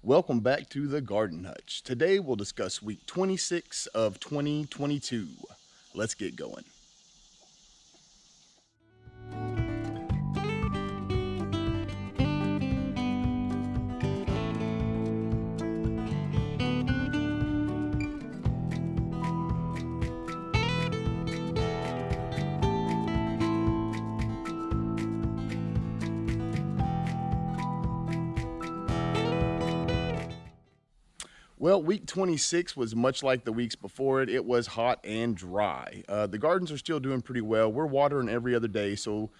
Welcome back to the Garden Hutch. Today we'll discuss week 26 of 2022. Let's get going. Well, week 26 was much like the weeks before it. It was hot and dry. The gardens are still doing pretty well. We're watering every other day, so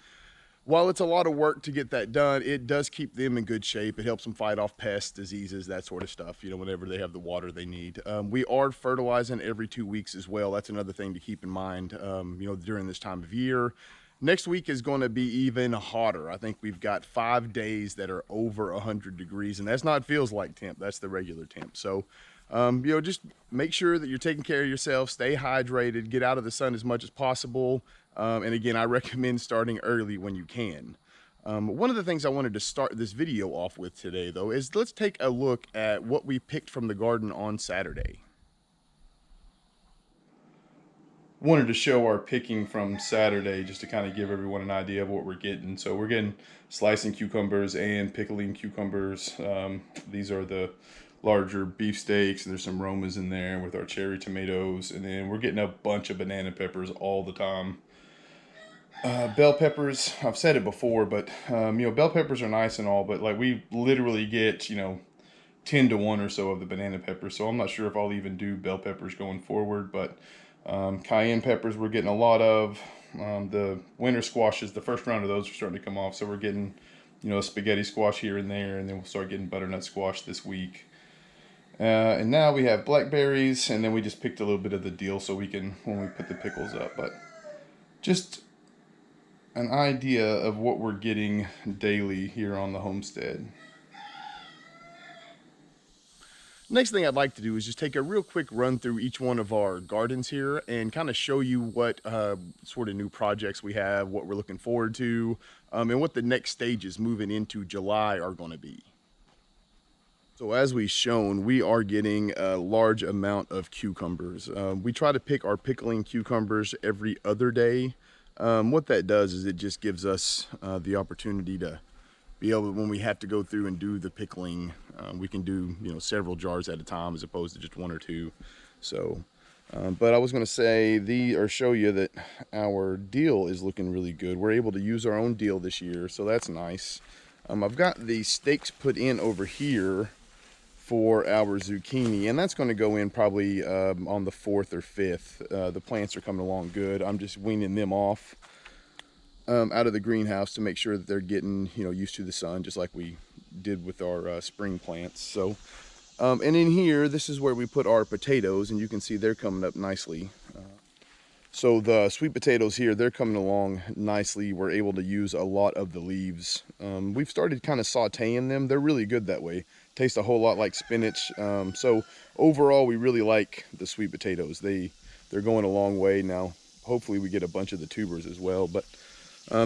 while it's a lot of work to get that done, it does keep them in good shape. It helps them fight off pests, diseases, that sort of stuff, whenever they have the water they need. We are fertilizing every 2 weeks as well. That's another thing to keep in mind, during this time of year. Next week is going to be even hotter. I think we've got 5 days that are over 100 degrees, and that's not feels like temp. That's the regular temp. So, just make sure that you're taking care of yourself. Stay hydrated. Get out of the sun as much as possible. And again, I recommend starting early when you can. One of the things I wanted to start this video off with today, though, is let's take a look at what we picked from the garden on Saturday. Wanted to show our picking from Saturday just to kind of give everyone an idea of what we're getting. So we're getting slicing cucumbers and pickling cucumbers. These are the larger beefsteaks, and there's some Romas in there with our cherry tomatoes, and then we're getting a bunch of banana peppers all the time. Bell peppers, I've said it before, but bell peppers are nice and all, but like we literally get 10 to 1 or so of the banana peppers, so I'm not sure if I'll even do bell peppers going forward. But cayenne peppers we're getting a lot of. The winter squashes, the first round of those are starting to come off, so we're getting a spaghetti squash here and there, and then we'll start getting butternut squash this week. And now we have blackberries, and then we just picked a little bit of the deal so we can, when we put the pickles up. But just an idea of what we're getting daily here on the homestead. Next thing I'd like to do is just take a real quick run through each one of our gardens here and kind of show you what sort of new projects we have, what we're looking forward to, and what the next stages moving into July are going to be. So as we've shown, we are getting a large amount of cucumbers. We try to pick our pickling cucumbers every other day. What that does is it just gives us the opportunity to be able, when we have to go through and do the pickling, we can do several jars at a time as opposed to just one or two. So but I was going to say show you that our deal is looking really good. We're able to use our own deal this year, so that's nice. I've got the stakes put in over here for our zucchini, and that's going to go in probably on the 4th or 5th. The plants are coming along good. I'm just weaning them off out of the greenhouse to make sure that they're getting used to the sun, just like we did with our spring plants. So and in here, this is where we put our potatoes, and you can see they're coming up nicely. So the sweet potatoes here, they're coming along nicely. We're able to use a lot of the leaves. We've started kind of sauteing them. They're really good that way. Taste a whole lot like spinach. So overall, we really like the sweet potatoes. They're going a long way now. Hopefully we get a bunch of the tubers as well. But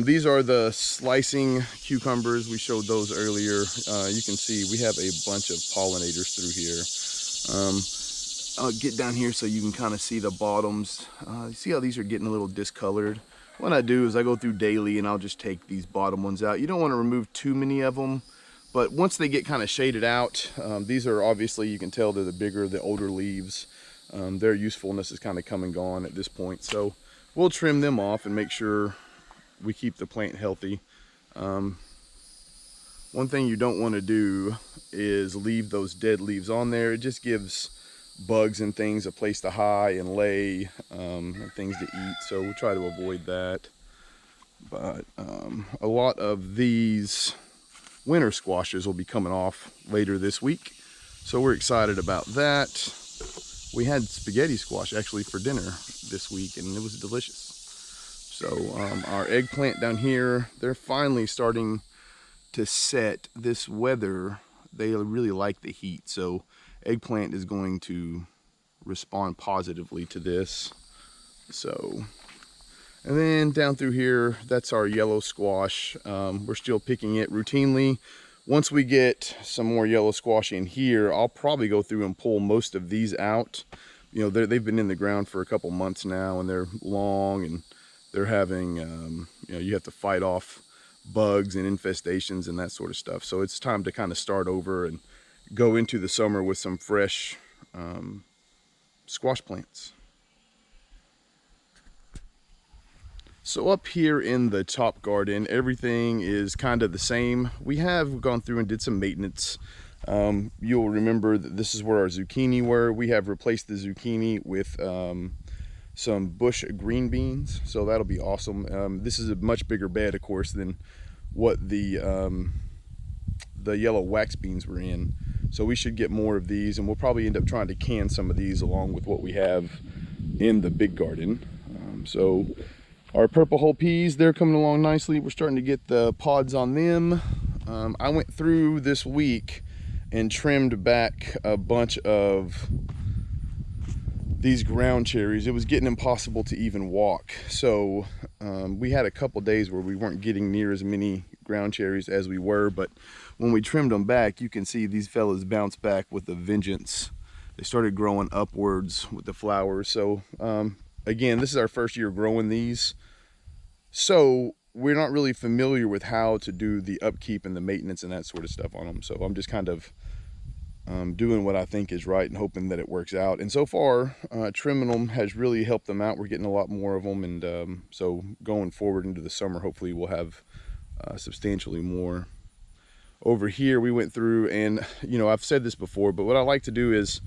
these are the slicing cucumbers. We showed those earlier. You can see we have a bunch of pollinators through here. I'll get down here so you can kind of see the bottoms. See how these are getting a little discolored? What I do is I go through daily and I'll just take these bottom ones out. You don't want to remove too many of them, but once they get kind of shaded out, these are obviously, you can tell they're the bigger, the older leaves. Their usefulness is kind of come and gone at this point. So we'll trim them off and make sure we keep the plant healthy. One thing you don't want to do is leave those dead leaves on there. It just gives bugs and things a place to hide and lay, and things to eat, so we'll try to avoid that. But a lot of these winter squashes will be coming off later this week, so we're excited about that. We had spaghetti squash actually for dinner this week, and it was delicious. So our eggplant down here, they're finally starting to set. This weather, they really like the heat, so eggplant is going to respond positively to this. So, and then down through here, that's our yellow squash. We're still picking it routinely. Once we get some more yellow squash in here, I'll probably go through and pull most of these out. You know, they've been in the ground for a couple months now, and they're long, and they're having, you know, you have to fight off bugs and infestations and that sort of stuff. So it's time to kind of start over and go into the summer with some fresh squash plants. So up here in the top garden, everything is kind of the same. We have gone through and did some maintenance. You'll remember that this is where our zucchini were. We have replaced the zucchini with some bush green beans, so that'll be awesome. This is a much bigger bed, of course, than what the yellow wax beans were in. So we should get more of these, and we'll probably end up trying to can some of these along with what we have in the big garden. So our purple hull peas, they're coming along nicely. We're starting to get the pods on them. I went through this week and trimmed back a bunch of these ground cherries. It was getting impossible to even walk. So we had a couple days where we weren't getting near as many ground cherries as we were, but when we trimmed them back, you can see these fellas bounced back with a vengeance. They started growing upwards with the flowers. So again, this is our first year growing these, so we're not really familiar with how to do the upkeep and the maintenance and that sort of stuff on them. So I'm just kind of doing what I think is right and hoping that it works out. And so far, trimming them has really helped them out. We're getting a lot more of them, and so going forward into the summer, hopefully we'll have substantially more. Over here, we went through, and you know, I've said this before, but what I like to do is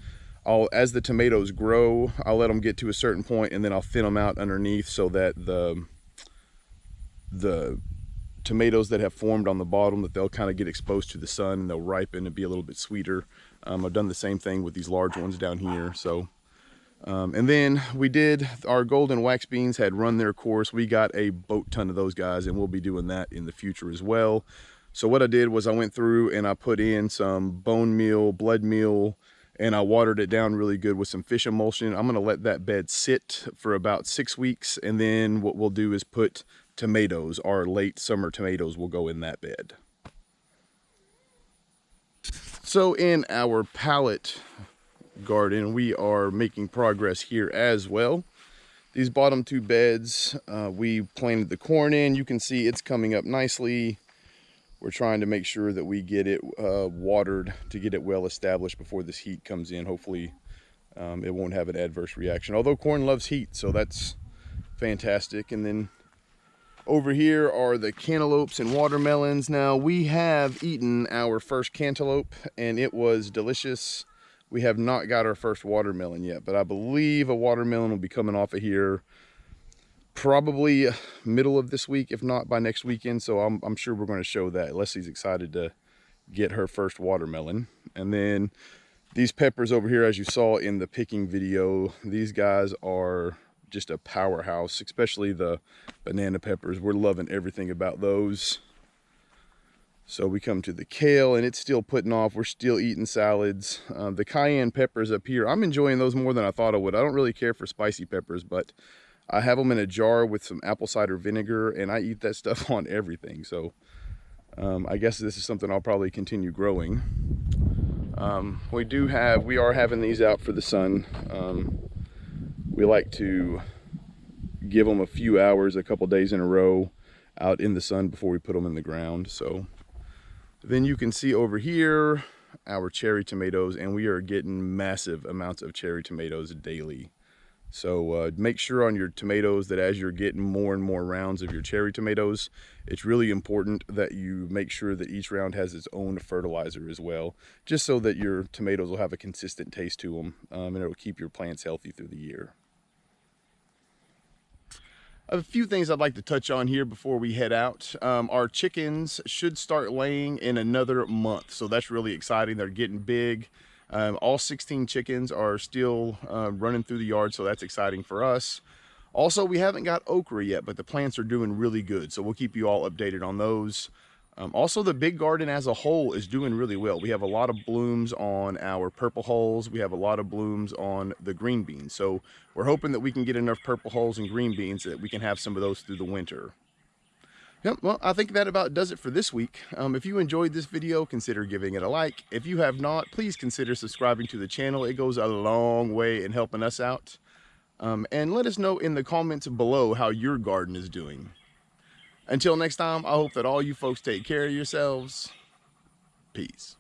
as the tomatoes grow, I'll let them get to a certain point, and then I'll thin them out underneath so that the tomatoes that have formed on the bottom, that they'll kind of get exposed to the sun and they'll ripen and be a little bit sweeter. I've done the same thing with these large ones down here. So and then we did, our golden wax beans had run their course. We got a boat ton of those guys, and we'll be doing that in the future as well. So what I did was I went through and I put in some bone meal, blood meal, and I watered it down really good with some fish emulsion. I'm gonna let that bed sit for about 6 weeks, and then what we'll do is put tomatoes, our late summer tomatoes, will go in that bed. So in our pallet garden, we are making progress here as well. These bottom two beds, we planted the corn in. You can see it's coming up nicely. We're trying to make sure that we get it watered to get it well established before this heat comes in. Hopefully it won't have an adverse reaction, although corn loves heat, so that's fantastic. And then over here are the cantaloupes and watermelons. Now, we have eaten our first cantaloupe and it was delicious. We have not got our first watermelon yet, but I believe a watermelon will be coming off of here probably middle of this week, if not by next weekend. So I'm sure we're going to show that. Leslie's excited to get her first watermelon. And then these peppers over here, as you saw in the picking video, these guys are just a powerhouse, especially the banana peppers. We're loving everything about those. So we come to the kale, and it's still putting off. We're still eating salads. The cayenne peppers up here, I'm enjoying those more than I thought I would. I don't really care for spicy peppers, but I have them in a jar with some apple cider vinegar, and I eat that stuff on everything. So I guess this is something I'll probably continue growing. We are having these out for the sun. We like to give them a few hours, a couple days in a row out in the sun before we put them in the ground. So then you can see over here our cherry tomatoes, and we are getting massive amounts of cherry tomatoes daily. So make sure on your tomatoes that as you're getting more and more rounds of your cherry tomatoes, it's really important that you make sure that each round has its own fertilizer as well, just so that your tomatoes will have a consistent taste to them, and it'll keep your plants healthy through the year. A few things I'd like to touch on here before we head out. Our chickens should start laying in another month, so that's really exciting. They're getting big. All 16 chickens are still running through the yard, so that's exciting for us. Also, we haven't got okra yet, but the plants are doing really good, so we'll keep you all updated on those. Also, the big garden as a whole is doing really well. We have a lot of blooms on our purple hulls. We have a lot of blooms on the green beans. So we're hoping that we can get enough purple hulls and green beans that we can have some of those through the winter. Yep, well, I think that about does it for this week. If you enjoyed this video, consider giving it a like. If you have not, please consider subscribing to the channel. It goes a long way in helping us out. And let us know in the comments below how your garden is doing. Until next time, I hope that all you folks take care of yourselves. Peace.